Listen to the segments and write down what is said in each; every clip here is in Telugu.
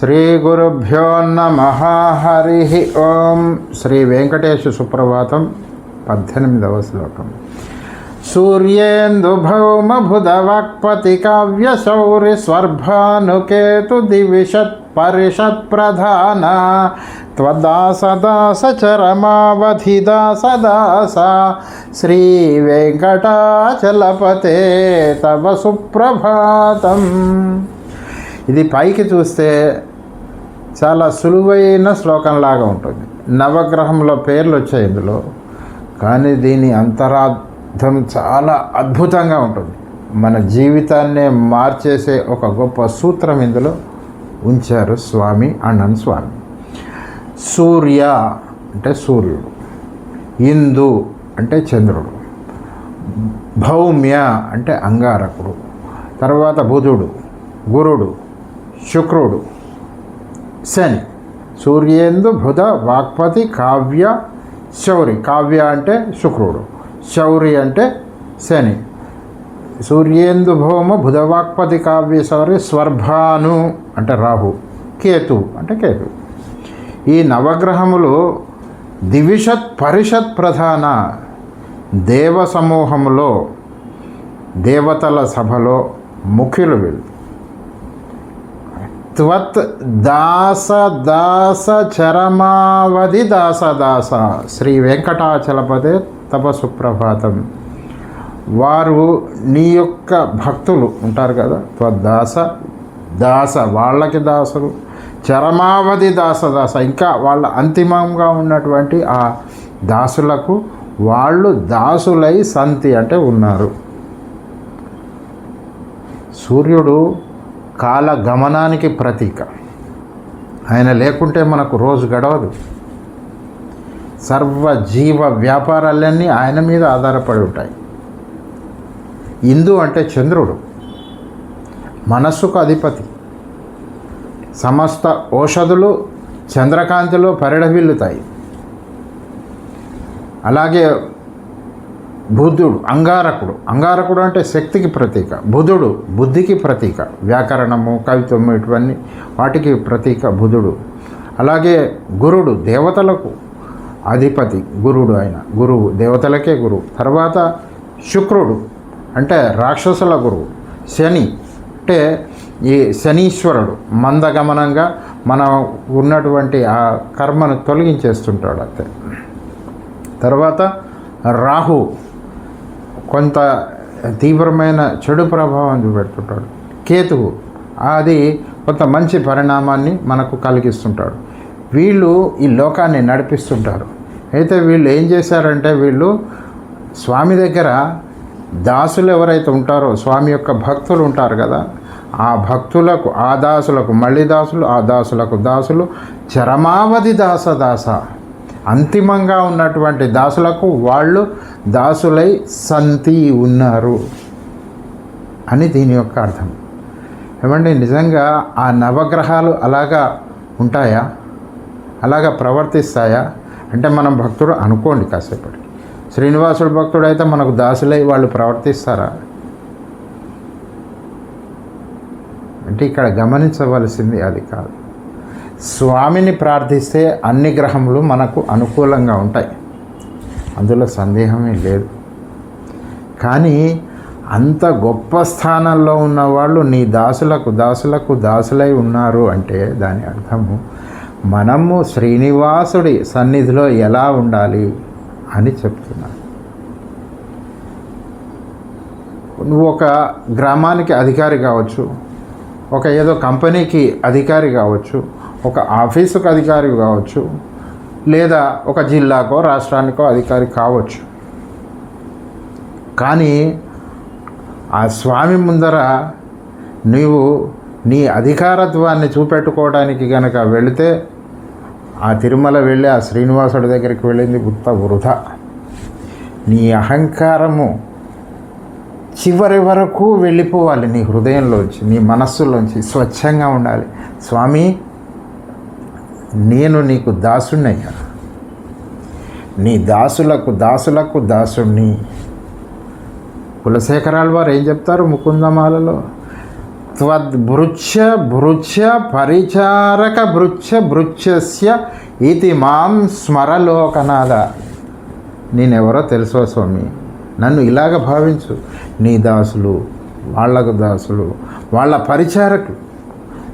శ్రీగురుభ్యో నమః. హరి ఓం. శ్రీ వెంకటేశ సుప్రభాతం 18వ శ్లోకం. సూర్యేందుభౌమభుధవాక్పతి కావ్యశౌరి స్వర్భానుకేతు దివిషత్ పరిషత్ ప్రధాన త్వదాసదాస చరమావధి దాసదాస శ్రీ వెంకటాచలపతే తవ సుప్రభాతం. ఇది పైకి చూస్తే చాలా సులువైన శ్లోకంలాగా ఉంటుంది. నవగ్రహంలో పేర్లు వచ్చాయి ఇందులో, కానీ దీని అంతరార్థం చాలా అద్భుతంగా ఉంటుంది. మన జీవితాన్నే మార్చేసే ఒక గొప్ప సూత్రం ఇందులో ఉంచారు స్వామి అన్నన్ స్వామి. సూర్య అంటే సూర్యుడు, ఇందు అంటే చంద్రుడు, భౌమ్య అంటే అంగారకుడు, తర్వాత బుధుడు, గురుడు, శుక్రుడు, శని. సూర్యేందు బుధ వాక్పతి కావ్య శౌరి. కావ్య అంటే శుక్రుడు, శౌరి అంటే శని. సూర్యేందు భౌమ బుధవాక్పతి కావ్య శౌరి స్వర్భాను అంటే రాహు, కేతు అంటే కేతు. ఈ నవగ్రహములు దివిషత్ పరిషత్ ప్రధాన దేవ సమూహములో, దేవతల సభలో ముఖ్యులు వీళ్ళు. త్వత్ దాస దాస చరమావధి దాస దాస శ్రీ వెంకటాచలపదే తప సుప్రభాతం. వారు నీ యొక్క భక్తులు ఉంటారు కదా, త్వద్దాస దాస వాళ్ళకి దాసులు, చరమావధి దాస దాస ఇంకా వాళ్ళ అంతిమంగా ఉన్నటువంటి ఆ దాసులకు వాళ్ళు దాసులై సంతి అంటే ఉన్నారు. సూర్యుడు కాల గమనానికి ప్రతీక. ఆయన లేకుంటే మనకు రోజు గడవదు. సర్వ జీవ వ్యాపారాలన్నీ ఆయన మీద ఆధారపడి ఉంటాయి. ఇందు అంటే చంద్రుడు, మనస్సుకు అధిపతి. సమస్త ఔషధులు చంద్రకాంతిలో పరిఢవిల్లుతాయి. అలాగే బుధుడు అంగారకుడు. అంగారకుడు అంటే శక్తికి ప్రతీక. బుధుడు బుద్ధికి ప్రతీక. వ్యాకరణము, కవిత్వము ఇటువన్నీ వాటికి ప్రతీక బుధుడు. అలాగే గురుడు దేవతలకు అధిపతి. గురుడు ఆయన గురువు, దేవతలకే గురువు. తర్వాత శుక్రుడు అంటే రాక్షసుల గురువు. శని అంటే ఈ శనీశ్వరుడు మందగమనంగా మనం ఉన్నటువంటి ఆ కర్మను తొలగించేస్తుంటాడు అంతే. తర్వాత రాహు కొంత తీవ్రమైన చెడు ప్రభావం చూపెడుతుంటాడు. కేతువు అది కొంత మంచి పరిణామాన్ని మనకు కలిగిస్తుంటాడు. వీళ్ళు ఈ లోకాన్ని నడిపిస్తుంటారు. అయితే వీళ్ళు ఏం చేశారంటే, వీళ్ళు స్వామి దగ్గర దాసులు ఎవరైతే ఉంటారో, స్వామి యొక్క భక్తులు ఉంటారు కదా, ఆ భక్తులకు, ఆ దాసులకు మళ్ళీ దాసులు, ఆ దాసులకు దాసులు, చరమావధి దాస దాస అంతిమంగా ఉన్నటువంటి దాసులకు వాళ్ళు దాసులై సంతి ఉన్నారు అని దీని యొక్క అర్థం. ఏమంటే నిజంగా ఆ నవగ్రహాలు అలాగా ఉంటాయా, అలాగా ప్రవర్తిస్తాయా అంటే మనం భక్తుడు అనుకోండి కాసేపటికి. శ్రీనివాసుడు భక్తుడు అయితే మనకు దాసులై వాళ్ళు ప్రవర్తిస్తారా అంటే ఇక్కడ గమనించవలసింది అది కాదు. స్వామిని ప్రార్థిస్తే అన్ని గ్రహములు మనకు అనుకూలంగా ఉంటాయి, అందులో సందేహమే లేదు. కానీ అంత గొప్ప స్థానంలో ఉన్నవాళ్ళు నీ దాసులకు దాసులకు దాసులై ఉన్నారు అంటే దాని అర్థము మనము శ్రీనివాసుడి సన్నిధిలో ఎలా ఉండాలి అని చెప్తున్నాను. నువ్వు ఒక గ్రామానికి అధికారి కావచ్చు, ఒక ఏదో కంపెనీకి అధికారి కావచ్చు, ఒక ఆఫీసుకు అధికారి కావచ్చు, లేదా ఒక జిల్లాకో రాష్ట్రానికో అధికారి కావచ్చు. కానీ ఆ స్వామి ముందర నీవు నీ అధికారత్వాన్ని చూపెట్టుకోవడానికి కనుక వెళితే, ఆ తిరుమల వెళ్ళి ఆ శ్రీనివాసుడి దగ్గరికి వెళ్ళింది ఉత్త వృధా. నీ అహంకారము చివరి వరకు వెళ్ళిపోవాలి నీ హృదయంలోంచి, నీ మనస్సులోంచి స్వచ్ఛంగా ఉండాలి. స్వామి నేను నీకు దాసుణ్ణయ్యా, నీ దాసులకు దాసులకు దాసుణ్ణి. కులశేఖరాల వారు ఏం చెప్తారు ముకుందమాలలో, త్వద్భృత్య భృత్య పరిచారక భృత్యస్య ఇతి మాం స్మరలోకనాథ. నేనెవరో తెలుసో స్వామి, నన్ను ఇలాగ భావించు. నీ దాసులు, వాళ్లకు దాసులు, వాళ్ళ పరిచారకులు,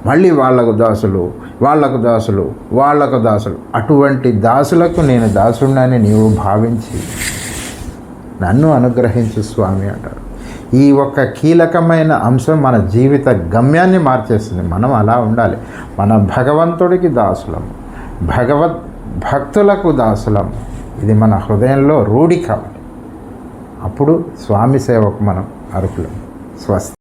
మళ్ళీ వాళ్లకు దాసులు, వాళ్లకు దాసులు, వాళ్లకు దాసులు, అటువంటి దాసులకు నేను దాసుడినని నీవు భావించి నన్ను అనుగ్రహించు స్వామి అంటారు. ఈ ఒక్క కీలకమైన అంశం మన జీవిత గమ్యాన్ని మార్చేస్తుంది. మనం అలా ఉండాలి. మన భగవంతుడికి దాసులం, భక్తులకు దాసులం. ఇది మన హృదయంలో రూఢి కావాలి. అప్పుడు స్వామి సేవకు మనం అర్హులం. స్వస్తి.